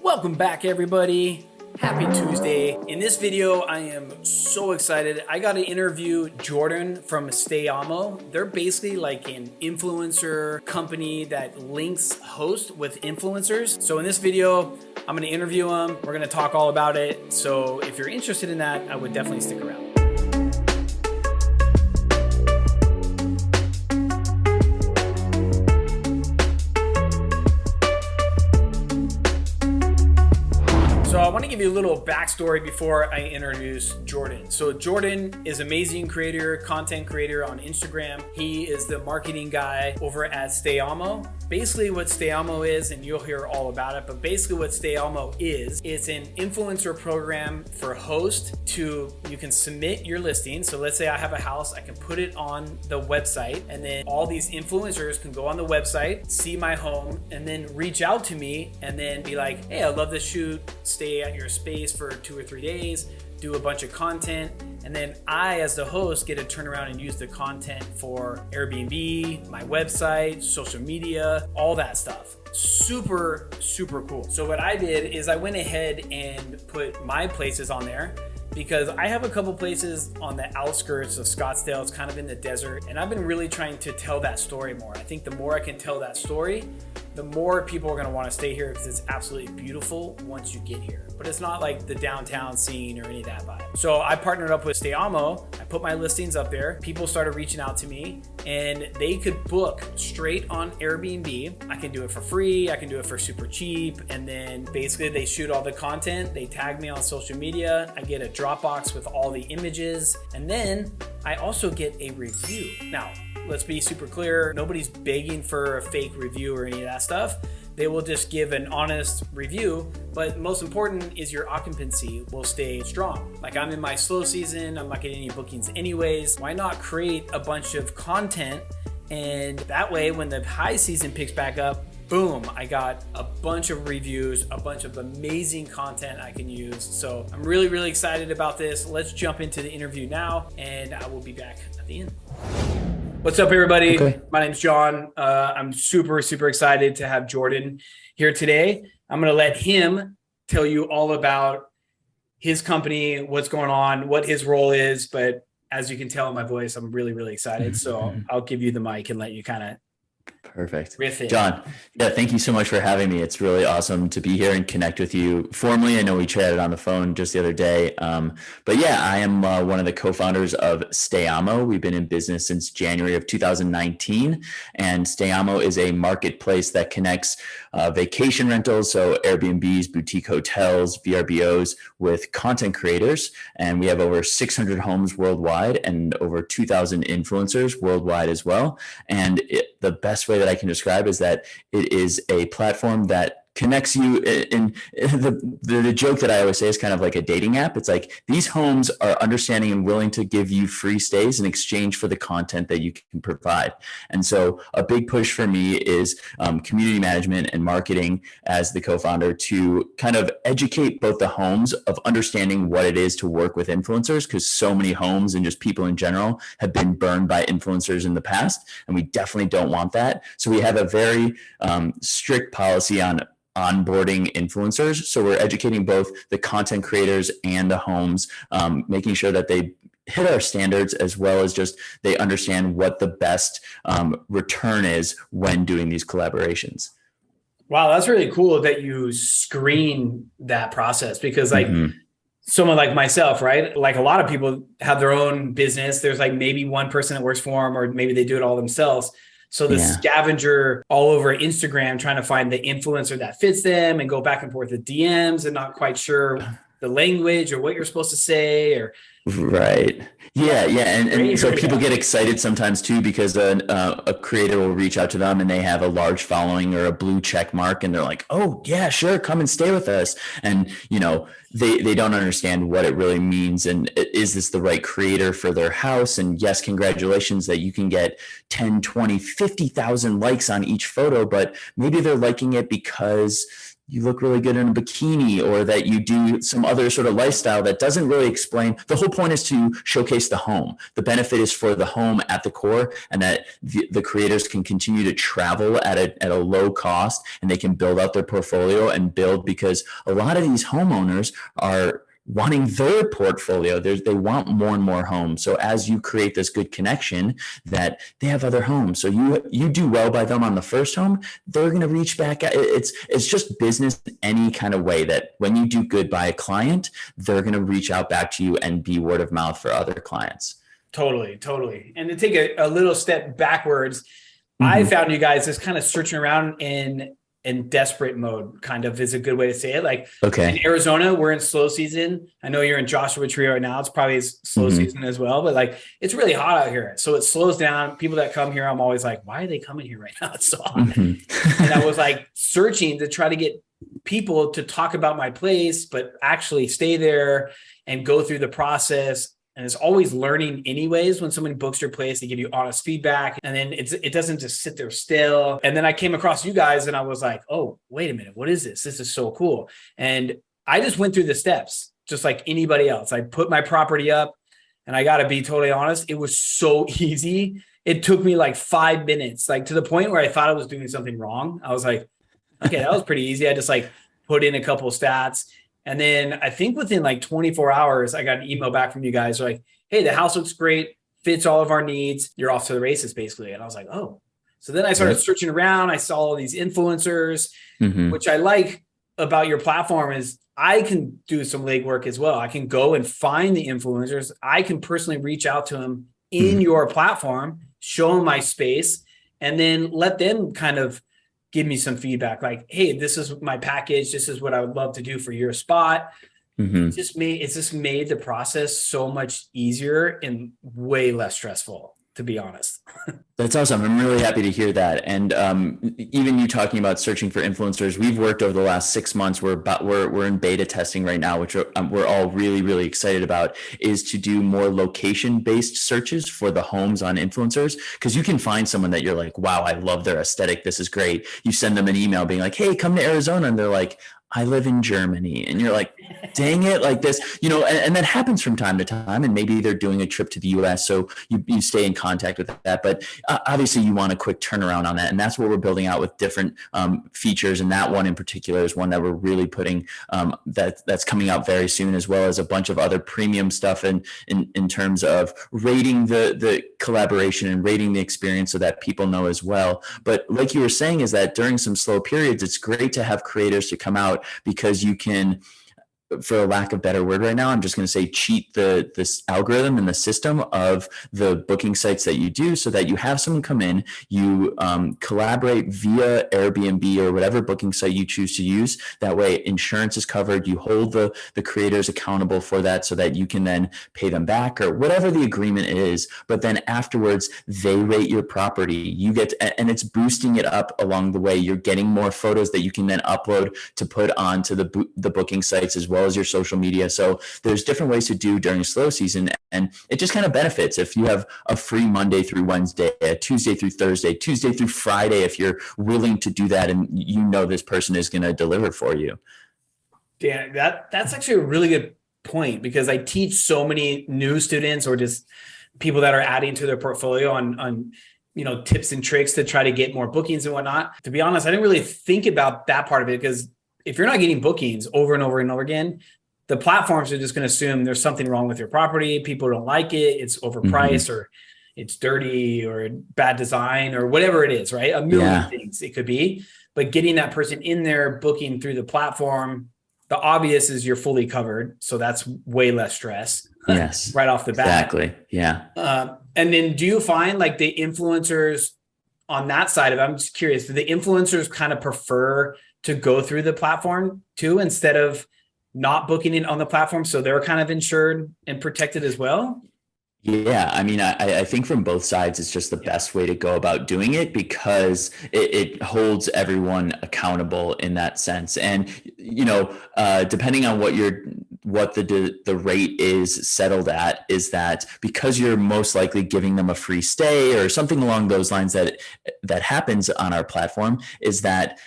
Welcome back, everybody. Happy Tuesday. In this video, I am so excited. I got to interview Jordan from Stayamo. They're basically like an influencer company that links hosts with influencers. So in this video, I'm going to interview them. We're going to talk all about it. So if you're interested in that, I would definitely stick around. So I want to give you a little backstory before I introduce Jordan. So Jordan is an amazing creator, content creator on Instagram. He is the marketing guy over at Stayamo. Basically what Stayamo is, and you'll hear all about it, but basically what Stayamo is, it's an influencer program for hosts you can submit your listing. So let's say I have a house, I can put it on the website, and then all these influencers can go on the website, see my home, and then reach out to me and then be like, hey, I'd love to shoot, stay at your space for 2 or 3 days, do a bunch of content, and then I, as the host, get to turn around and use the content for Airbnb, my website, social media, all that stuff. Super, super cool. So what I did is I went ahead and put my places on there because I have a couple places on the outskirts of Scottsdale. It's kind of in the desert, and I've been really trying to tell that story more. I think the more I can tell that story, the more people are going to want to stay here because it's absolutely beautiful once you get here. But it's not like the downtown scene or any of that vibe. So I partnered up with Stayamo. I put my listings up there. People started reaching out to me and they could book straight on Airbnb. I can do it for free. I can do it for super cheap. And then basically they shoot all the content. They tag me on social media. I get a Dropbox with all the images. And then I also get a review. Now, let's be super clear. Nobody's begging for a fake review or any of that stuff. They will just give an honest review, but most important is your occupancy will stay strong. Like I'm in my slow season, I'm not getting any bookings anyways. Why not create a bunch of content? And that way, when the high season picks back up, boom, I got a bunch of reviews, a bunch of amazing content I can use. So I'm really, really excited about this. Let's jump into the interview now, and I will be back at the end. What's up, everybody? Okay. My name's John. I'm super, super excited to have Jordan here today. I'm going to let him tell you all about his company, what's going on, what his role is. But as you can tell in my voice, I'm really, really excited. So I'll give you the mic and let you kind of Perfect. John, yeah, thank you so much for having me. It's really awesome to be here and connect with you formally. I know we chatted on the phone just the other day. But yeah, I am one of the co-founders of Stayamo. We've been in business since January of 2019. And Stayamo is a marketplace that connects vacation rentals, so Airbnbs, boutique hotels, VRBOs, with content creators. And we have over 600 homes worldwide and over 2,000 influencers worldwide as well. And the best way that I can describe is that it is a platform that connects you in the joke that I always say is kind of like a dating app. It's like these homes are understanding and willing to give you free stays in exchange for the content that you can provide. And so a big push for me is community management and marketing as the co-founder to kind of educate both the homes of understanding what it is to work with influencers, because so many homes and just people in general have been burned by influencers in the past, and we definitely don't want that. So we have a very strict policy on onboarding influencers. So we're educating both the content creators and the homes, making sure that they hit our standards, as well as just they understand what the best return is when doing these collaborations. Wow, that's really cool that you screen that process, because like someone like myself, right? Like a lot of people have their own business. There's like maybe one person that works for them, or maybe they do it all themselves. So the scavenger all over Instagram trying to find the influencer that fits them and go back and forth with DMs and not quite sure the language or what you're supposed to say or. Right. Yeah. And so people get excited sometimes too, because a creator will reach out to them and they have a large following or a blue check mark, and they're like, oh yeah, sure, come and stay with us. And, you know, they don't understand what it really means. And is this the right creator for their house? And yes, congratulations that you can get 10, 20, 50,000 likes on each photo, but maybe they're liking it because you look really good in a bikini, or that you do some other sort of lifestyle that doesn't really explain. The whole point is to showcase the home. The benefit is for the home at the core, and that the creators can continue to travel at a low cost, and they can build out their portfolio and build, because a lot of these homeowners are wanting their portfolio. They want more and more homes. So as you create this good connection, that they have other homes, so you do well by them on the first home, they're going to reach back. It's just business in any kind of way, that when you do good by a client, they're going to reach out back to you and be word of mouth for other clients. Totally. And to take a little step backwards, I found you guys just kind of searching around in desperate mode, kind of is a good way to say it. Like, okay, in Arizona, we're in slow season. I know you're in Joshua Tree right now. It's probably slow season as well, but like, it's really hot out here. So it slows down. People that come here, I'm always like, why are they coming here right now? It's so hot. And I was like searching to try to get people to talk about my place, but actually stay there and go through the process. And it's always learning anyways. When someone books your place, they give you honest feedback, and then it doesn't just sit there still. And then I came across you guys and I was like, oh, wait a minute. What is this? This is so cool. And I just went through the steps just like anybody else. I put my property up, and I got to be totally honest, it was so easy. It took me like 5 minutes, like to the point where I thought I was doing something wrong. I was like, okay, that was pretty easy. I just like put in a couple of stats. And then I think within like 24 hours, I got an email back from you guys like, hey, the house looks great, fits all of our needs. You're off to the races, basically. And I was like, oh. So then I started searching around. I saw all these influencers, which I like about your platform is I can do some legwork as well. I can go and find the influencers. I can personally reach out to them in your platform, show them my space, and then let them kind of give me some feedback like, hey, this is my package. This is what I would love to do for your spot. It's just made the process so much easier and way less stressful, to be honest. That's awesome. I'm really happy to hear that. And even you talking about searching for influencers, we've worked over the last 6 months. We're in beta testing right now, which we're all really, really excited about, is to do more location-based searches for the homes on influencers. Because you can find someone that you're like, wow, I love their aesthetic. This is great. You send them an email being like, hey, come to Arizona. And they're like, I live in Germany. And you're like, dang it, like this, and that happens from time to time. And maybe they're doing a trip to the US. So you stay in contact with that. But obviously you want a quick turnaround on that. And that's what we're building out with different features. And that one in particular is one that we're really putting that's coming out very soon, as well as a bunch of other premium stuff in terms of rating the collaboration and rating the experience so that people know as well. But like you were saying, is that during some slow periods, it's great to have creators to come out, because you can, for a lack of better word right now, I'm just going to say cheat this algorithm and the system of the booking sites that you do, so that you have someone come in, you collaborate via Airbnb or whatever booking site you choose to use. That way insurance is covered. You hold the creators accountable for that, so that you can then pay them back or whatever the agreement is. But then afterwards, they rate your property. You get, and it's boosting it up along the way. You're getting more photos that you can then upload to put onto the booking sites, as well as your social media. So there's different ways to do during slow season, and it just kind of benefits if you have a free Monday through Wednesday, a Tuesday through Thursday, Tuesday through Friday, if you're willing to do that and this person is going to deliver for you. Dan, that's actually a really good point, because I teach so many new students or just people that are adding to their portfolio on tips and tricks to try to get more bookings and whatnot. To be honest, I didn't really think about that part of it, because if you're not getting bookings over and over and over again, the platforms are just going to assume there's something wrong with your property. People don't like it. It's overpriced, or it's dirty, or bad design, or whatever it is, right? A million things it could be. But getting that person in there, booking through the platform, the obvious is you're fully covered. So that's way less stress. Yes. Right off the bat. Exactly. Yeah. And then do you find like the influencers on that side of it, I'm just curious, do the influencers kind of prefer to go through the platform too, instead of not booking it on the platform, so they're kind of insured and protected as well? Yeah, I mean, I think from both sides, it's just the best way to go about doing it, because it holds everyone accountable in that sense. And, depending on what the rate is settled at, is that because you're most likely giving them a free stay or something along those lines, that happens on our platform, is that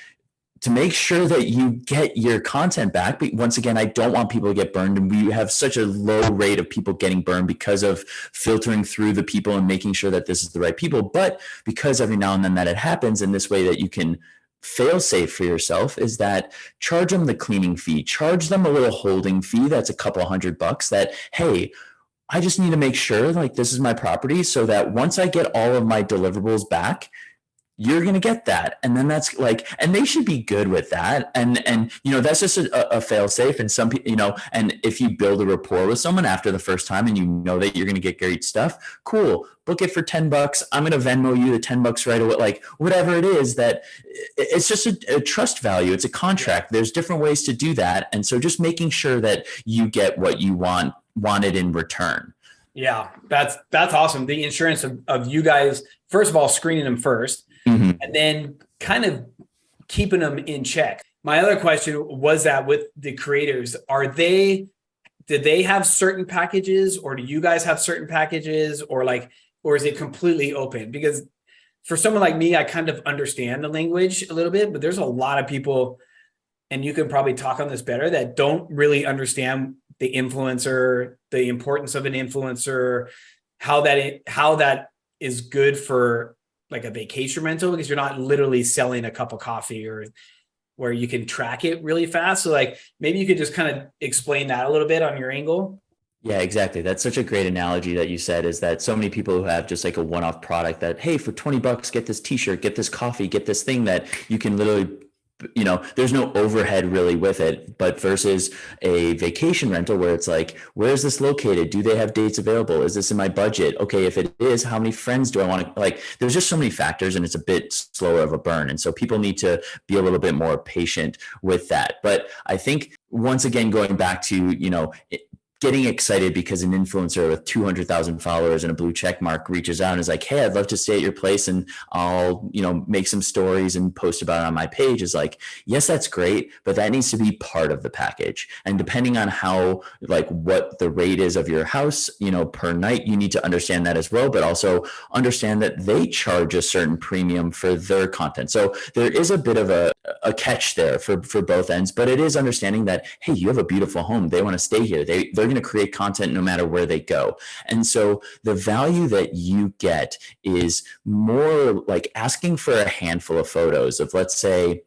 to make sure that you get your content back. But once again, I don't want people to get burned. And we have such a low rate of people getting burned because of filtering through the people and making sure that this is the right people. But because every now and then that it happens, in this way that you can fail safe for yourself is that charge them the cleaning fee, charge them a little holding fee. That's a couple $100 that, hey, I just need to make sure like this is my property so that once I get all of my deliverables back, you're going to get that. And then that's like, and they should be good with that. And, that's just a fail safe. And some people, and if you build a rapport with someone after the first time and you know that you're going to get great stuff, cool, book it for $10. I'm going to Venmo you the $10 right away. Like whatever it is, that it's just a trust value. It's a contract. There's different ways to do that. And so just making sure that you get what you wanted in return. Yeah, that's awesome. The insurance of you guys, first of all, screening them first, and then kind of keeping them in check. My other question was that with the creators, did they have certain packages, or do you guys have certain packages, or is it completely open? Because for someone like me, I kind of understand the language a little bit, but there's a lot of people, and you can probably talk on this better, that don't really understand the influencer, the importance of an influencer, how that is good for like a vacation rental, because you're not literally selling a cup of coffee or where you can track it really fast. So like maybe you could just kind of explain that a little bit on your angle. Yeah, exactly. That's such a great analogy that you said, is that so many people who have just like a one-off product that, hey, for $20, get this t-shirt, get this coffee, get this thing that you can literally, there's no overhead really with it, but versus a vacation rental where it's like, where is this located? Do they have dates available? Is this in my budget? Okay, if it is, how many friends do I want to, like, there's just so many factors and it's a bit slower of a burn. And so people need to be a little bit more patient with that. But I think once again, going back to, getting excited because an influencer with 200,000 followers and a blue check mark reaches out and is like, hey, I'd love to stay at your place and I'll, make some stories and post about it on my page, is like, yes, that's great, but that needs to be part of the package. And depending on how, like what the rate is of your house, per night, you need to understand that as well, but also understand that they charge a certain premium for their content. So there is a bit of a catch there for both ends, but it is understanding that, hey, you have a beautiful home. They want to stay here. They're going to create content no matter where they go. And so the value that you get is more like asking for a handful of photos of, let's say,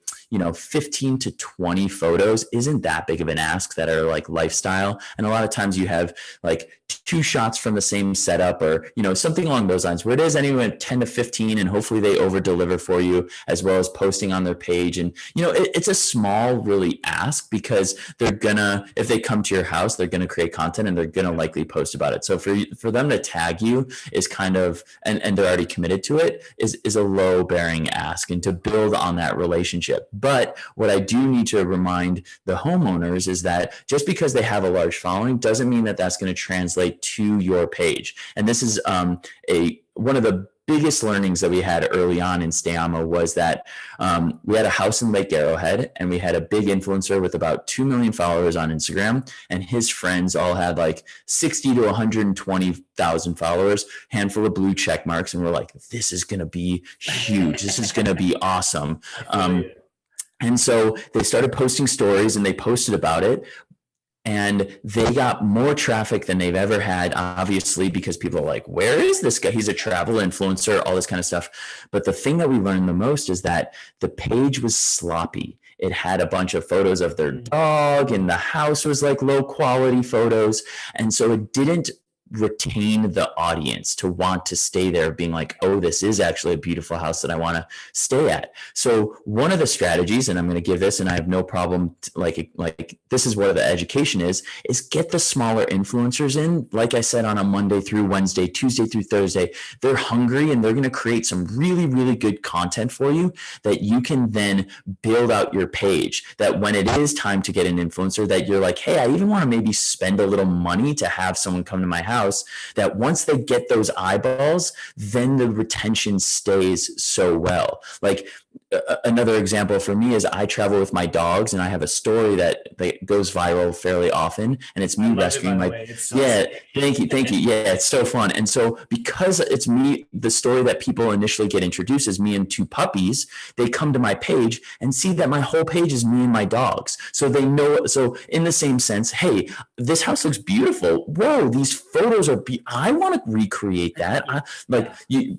15 to 20 photos isn't that big of an ask that are like lifestyle. And a lot of times you have like 2 shots from the same setup or, something along those lines, where it is anywhere 10 to 15, and hopefully they over deliver for you, as well as posting on their page. And, it's a small really ask, because if they come to your house, they're going to create content and they're going to likely post about it. So for them to tag you is kind of, and they're already committed to it, is a low bearing ask, and to build on that relationship. But what I do need to remind the homeowners is that just because they have a large following doesn't mean that that's going to translate to your page. And this is one of the biggest learnings that we had early on in Stayamo was that we had a house in Lake Arrowhead, and we had a big influencer with about 2 million followers on Instagram, and his friends all had like 60 to 120,000 followers, handful of blue check marks, and we're like, this is going to be huge. This is going to be awesome. And so they started posting stories and they posted about it. And they got more traffic than they've ever had, obviously, because people are like, where is this guy? He's a travel influencer, all this kind of stuff. But the thing that we learned the most is that the page was sloppy. It had a bunch of photos of their dog, and the house was like low quality photos. And so it didn't retain the audience to want to stay there, being like, oh, this is actually a beautiful house that I want to stay at. So one of the strategies, and I'm going to give this, and I have no problem, like this is where the education is get the smaller influencers in. Like I said, on a Monday through Wednesday, Tuesday through Thursday, they're hungry and they're going to create some really, really good content for you that you can then build out your page, that when it is time to get an influencer, that you're like, hey, I even want to maybe spend a little money to have someone come to my house, that once they get those eyeballs, then the retention stays so well. Like another example for me is I travel with my dogs, and I have a story that goes viral fairly often, and it's me rescuing my. It's so Yeah, sick. thank you. Yeah, it's so fun. And so because it's me, the story that people initially get introduced is me and two puppies. They come to my page and see that my whole page is me and my dogs. So they know. So in the same sense, hey, this house looks beautiful. Whoa, these photos are. I want to recreate that.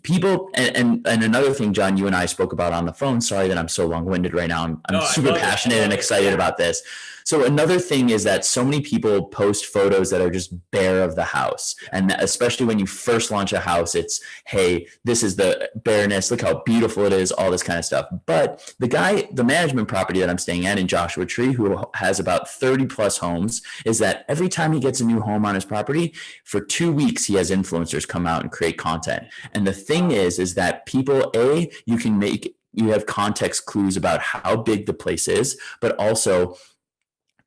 People, and another thing, John, you and I spoke about on the phone. Sorry that I'm so long-winded right now. I'm super passionate and excited about this. So another thing is that so many people post photos that are just bare of the house. And especially when you first launch a house, it's, hey, this is the bareness. Look how beautiful it is, all this kind of stuff. But the management property that I'm staying at in Joshua Tree, who has about 30 plus homes, is that every time he gets a new home on his property, for 2 weeks, he has influencers come out and create content. And the thing is that people, you have context clues about how big the place is, but also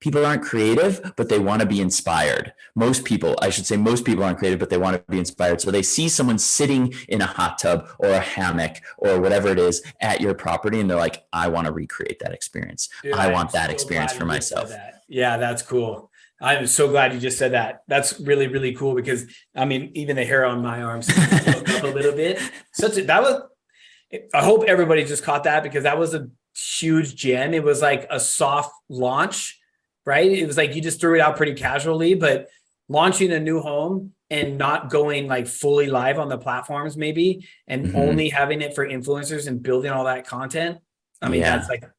people aren't creative, but they want to be inspired. Most people aren't creative, but they want to be inspired. So they see someone sitting in a hot tub or a hammock or whatever it is at your property, and they're like, I want to recreate that experience. Dude, I want that experience for myself. Yeah, that's cool. I'm so glad you just said that. That's really, really cool, because I mean, even the hair on my arms up a little bit. I hope everybody just caught that, because that was a huge gem. It was like a soft launch, right? It was like you just threw it out pretty casually, but launching a new home and not going like fully live on the platforms maybe, and only having it for influencers and building all that content. I mean,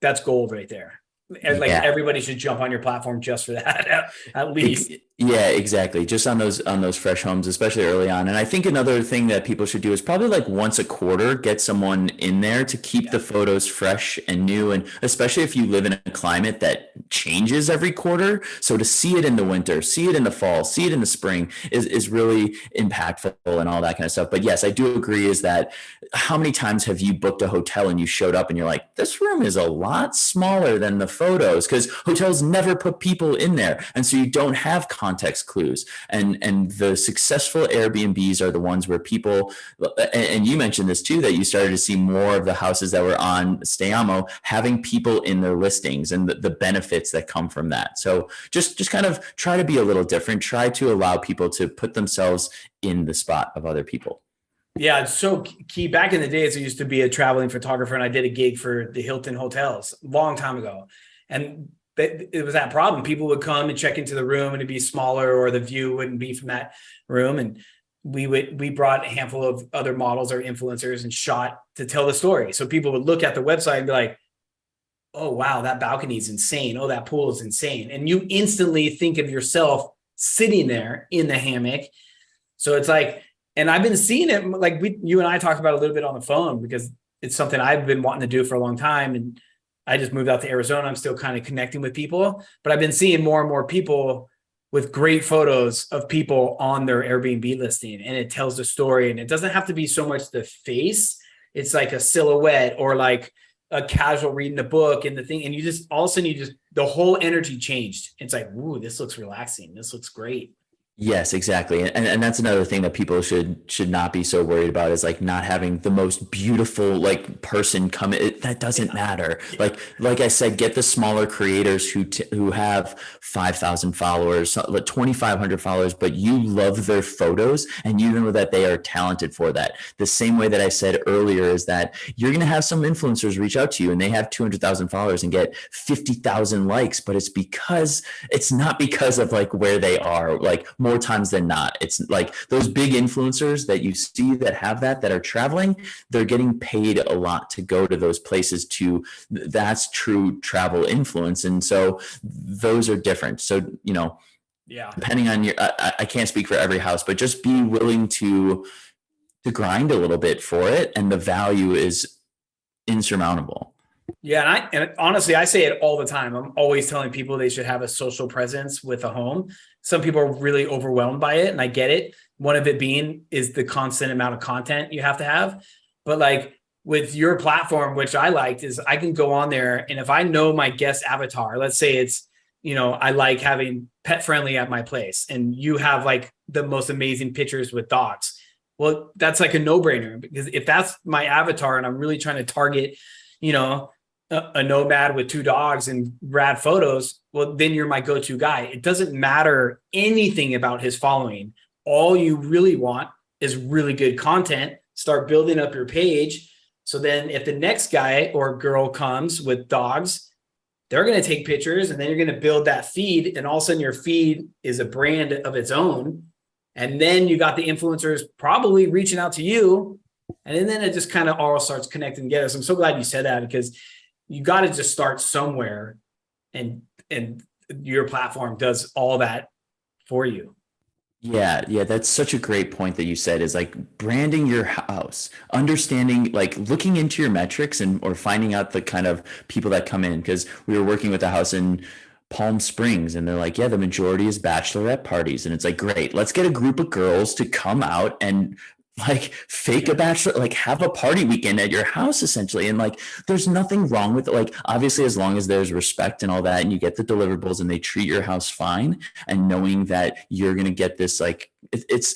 that's gold right there. And everybody should jump on your platform just for that, at least. Yeah, exactly. Just on those fresh homes, especially early on. And I think another thing that people should do is probably like once a quarter, get someone in there to keep the photos fresh and new. And especially if you live in a climate that changes every quarter. So to see it in the winter, see it in the fall, see it in the spring is really impactful and all that kind of stuff. But yes, I do agree is that how many times have you booked a hotel and you showed up and you're like, this room is a lot smaller than the photos, because hotels never put people in there. And so you don't have context clues, and the successful Airbnbs are the ones where people, and you mentioned this too, that you started to see more of the houses that were on Stayamo having people in their listings, and the benefits that come from that. So just kind of try to be a little different, try to allow people to put themselves in the spot of other people. Yeah, it's so key. Back in the days, I used to be a traveling photographer, and I did a gig for the Hilton hotels a long time ago. And it was that problem. People would come and check into the room and it'd be smaller, or the view wouldn't be from that room. And we brought a handful of other models or influencers and shot to tell the story. So people would look at the website and be like, oh, wow, that balcony is insane. Oh, that pool is insane. And you instantly think of yourself sitting there in the hammock. So it's like, and I've been seeing it, like you and I talked about a little bit on the phone, because it's something I've been wanting to do for a long time. And I just moved out to Arizona. I'm still kind of connecting with people, but I've been seeing more and more people with great photos of people on their Airbnb listing, and it tells the story. And it doesn't have to be so much the face. It's like a silhouette or like a casual reading a book and the thing. And you just, all of a sudden the whole energy changed. It's like, ooh, this looks relaxing. This looks great. Yes, exactly. And that's another thing that people should not be so worried about, is like not having the most beautiful like person come in. That doesn't matter. Like I said, get the smaller creators who have 5,000 followers, 2,500 followers, but you love their photos and you know that they are talented for that. The same way that I said earlier is that you're going to have some influencers reach out to you and they have 200,000 followers and get 50,000 likes, but it's not because of like where they are, like more times than not. It's like those big influencers that you see that have that are traveling, they're getting paid a lot to go to those places that's true travel influence. And so those are different. So, depending on I can't speak for every house, but just be willing to grind a little bit for it. And the value is insurmountable. Yeah. And honestly, I say it all the time. I'm always telling people they should have a social presence with a home. Some people are really overwhelmed by it, and I get it. One of it being is the constant amount of content you have to have. But like with your platform, which I liked, is I can go on there, and if I know my guest avatar, let's say it's, I like having pet friendly at my place, and you have like the most amazing pictures with dogs. Well, that's like a no-brainer, because if that's my avatar and I'm really trying to target you know, a nomad with 2 dogs and rad photos, well, then you're my go-to guy. It doesn't matter anything about his following. All you really want is really good content. Start building up your page. So then if the next guy or girl comes with dogs, they're going to take pictures, and then you're going to build that feed. And all of a sudden your feed is a brand of its own. And then you got the influencers probably reaching out to you. And then it just kind of all starts connecting together. So I'm so glad you said that, because you got to just start somewhere, and your platform does all that for you. Yeah, that's such a great point that you said, is like branding your house, understanding, like looking into your metrics and or finding out the kind of people that come in. Because we were working with a house in Palm Springs, and they're like, yeah, the majority is bachelorette parties. And it's like, great, let's get a group of girls to come out and like fake a bachelor, like have a party weekend at your house essentially. And like, there's nothing wrong with it. Like, obviously, as long as there's respect and all that, and you get the deliverables and they treat your house fine, and knowing that you're going to get this, like, it's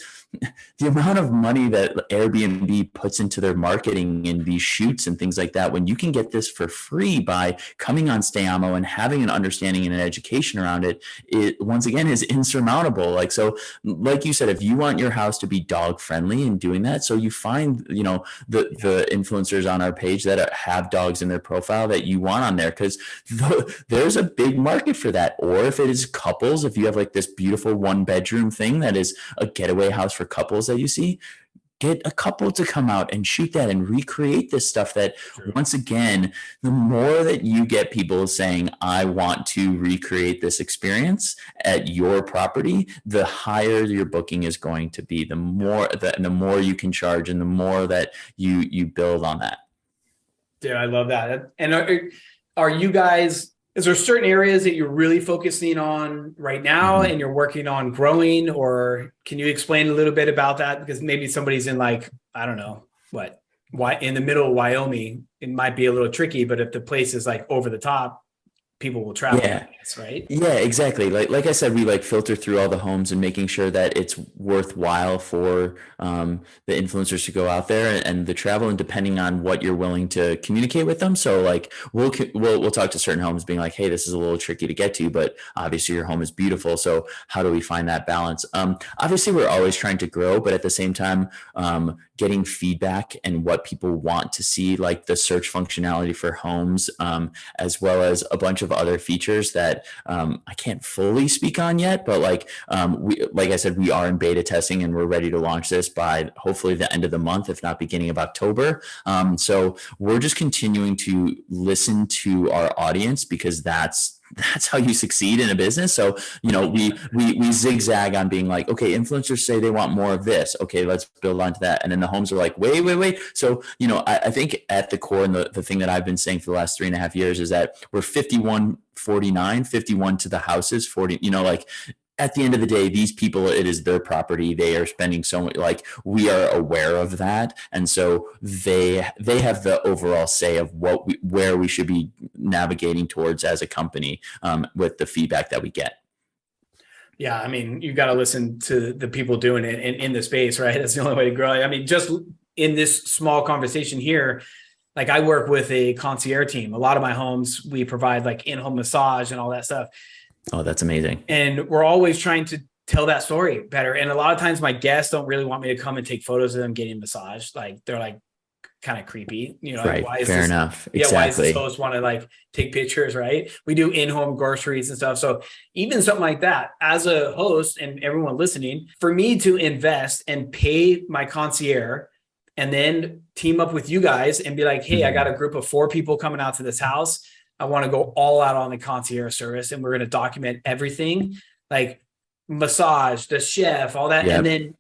the amount of money that Airbnb puts into their marketing and these shoots and things like that, when you can get this for free by coming on Stayamo and having an understanding and an education around it, it once again is insurmountable. Like, so like you said, if you want your house to be dog friendly and doing that, so you find, you know, the influencers on our page that have dogs in their profile that you want on there, because there's a big market for that. Or if it is couples, if you have like this beautiful 1-bedroom thing that is a getaway house for couples that you see, get a couple to come out and shoot that and recreate this stuff. That once again, the more that you get people saying, I want to recreate this experience at your property, the higher your booking is going to be, the more you can charge, and the more that you build on that. Dude, I love that. And are you guys, is there certain areas that you're really focusing on right now and you're working on growing, or can you explain a little bit about that? Because maybe somebody's in, like, I don't know, why in the middle of Wyoming, it might be a little tricky, but if the place is like over the top, people will travel. Yeah. Right. Yeah, exactly. Like I said, we like filter through all the homes and making sure that it's worthwhile for the influencers to go out there and the travel, and depending on what you're willing to communicate with them. So like we'll talk to certain homes being like, hey, this is a little tricky to get to, but obviously your home is beautiful. So how do we find that balance? Obviously we're always trying to grow, but at the same time, getting feedback and what people want to see, like the search functionality for homes, as well as a bunch of other features that I can't fully speak on yet, but like I said, we are in beta testing and we're ready to launch this by hopefully the end of the month, if not beginning of October. So we're just continuing to listen to our audience, because that's how you succeed in a business. So, you know, we zigzag on being like, okay, influencers say they want more of this. Okay, let's build onto that. And then the homes are like, wait. So, you know, I think at the core, and the thing that I've been saying for the last 3.5 years is that we're 51-49, 51 to the houses, 40, you know, like, at the end of the day, these people, it is their property. They are spending so much, like, we are aware of that. And so they have the overall say of where we should be navigating towards as a company, with the feedback that we get. Yeah. I mean, you got to listen to the people doing it in the space, right? That's the only way to grow. I mean, just in this small conversation here, like, I work with a concierge team. A lot of my homes, we provide like in-home massage and all that stuff. Oh, that's amazing. And we're always trying to tell that story better. And a lot of times my guests don't really want me to come and take photos of them getting massaged. Like, they're like kind of creepy, you know, right. Like, Fair enough. Yeah. Exactly. Why does this host want to like take pictures? Right. We do in-home groceries and stuff. So even something like that, as a host and everyone listening, for me to invest and pay my concierge and then team up with you guys and be like, hey, I got a group of 4 people coming out to this house. I want to go all out on the concierge service, and we're going to document everything, like massage, the chef, all that. Yep. And then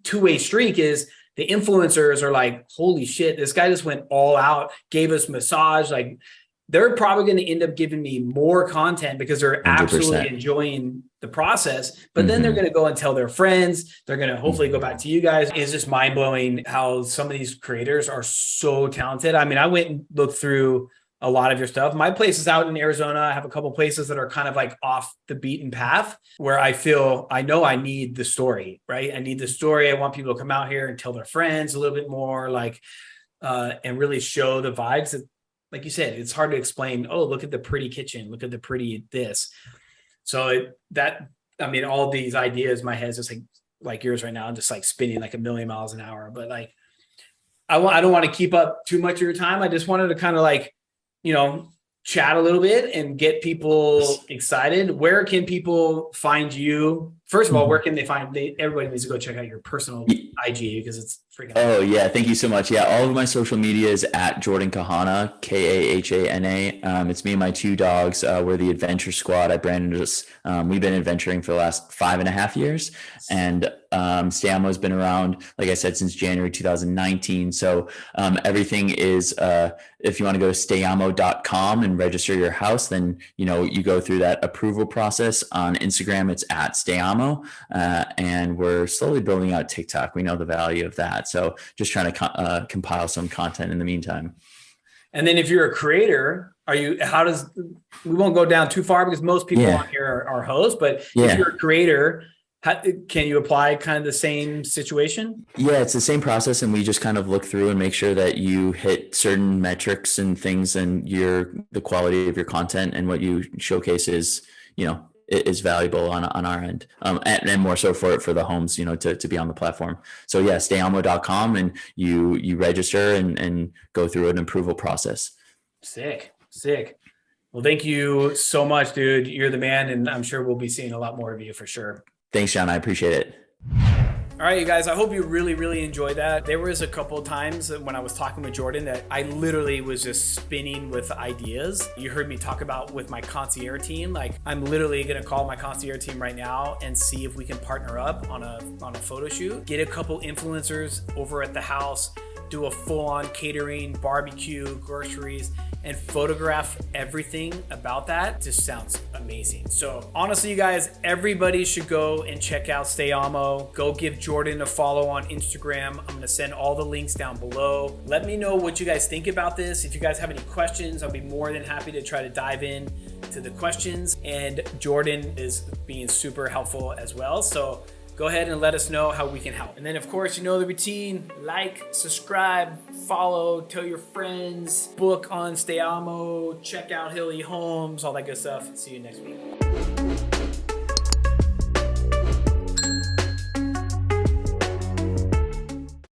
two-way streak is the influencers are like, holy shit, this guy just went all out, gave us massage. Like, they're probably going to end up giving me more content because they're 100%. Absolutely enjoying the process. But then they're going to go and tell their friends. They're going to hopefully go back to you guys. It's just mind blowing how some of these creators are so talented. I mean, I went and looked through a lot of your stuff. My place is out in Arizona. I have a couple places that are kind of like off the beaten path, where I know I need the story, right? I need the story. I want people to come out here and tell their friends a little bit more. Like, and really show the vibes that, like you said, it's hard to explain. Oh, look at the pretty kitchen. Look at the pretty this. So all these ideas, my head's just like yours right now, just like spinning like a million miles an hour. But like, I don't want to keep up too much of your time. I just wanted to kind of like, chat a little bit and get people excited. Where can people find you? First of all, where can they find? Everybody needs to go check out your personal IG because it's freaking. Oh yeah, thank you so much. Yeah, all of my social media is at Jordan Kahana, Kahana. It's me and my 2 dogs. We're the Adventure Squad. I branded us. We've been adventuring for the last 5.5 years, and Stayamo has been around, like I said, since January 2019. So everything is, if you want to go to stayamo.com and register your house, then you go through that approval process. On Instagram, it's at Stayamo, and we're slowly building out TikTok. We know the value of that, so just trying to compile some content in the meantime. And then if you're a creator, we won't go down too far because most people on here are hosts, but if you're a creator, can you apply kind of the same situation? Yeah, it's the same process, and we just kind of look through and make sure that you hit certain metrics and things, and the quality of your content and what you showcase is valuable on our end, and more so for the homes, to be on the platform. So yeah, stayamo.com, and you register and go through an approval process. Sick. Well, thank you so much, dude. You're the man, and I'm sure we'll be seeing a lot more of you for sure. Thanks, John. I appreciate it. All right, you guys, I hope you really, really enjoyed that. There was a couple of times when I was talking with Jordan that I literally was just spinning with ideas. You heard me talk about with my concierge team. Like, I'm literally going to call my concierge team right now and see if we can partner up on a photo shoot, get a couple influencers over at the house, do a full-on catering, barbecue, groceries, and photograph everything about that. Just sounds amazing. So honestly, you guys, everybody should go and check out Stayamo. Go give Jordan a follow on Instagram. I'm gonna send all the links down below. Let me know what you guys think about this. If you guys have any questions, I'll be more than happy to try to dive in to the questions. And Jordan is being super helpful as well. So go ahead and let us know how we can help. And then of course, you know the routine: like, subscribe, follow, tell your friends, book on Stayamo, check out Hilde Homes, all that good stuff. See you next week.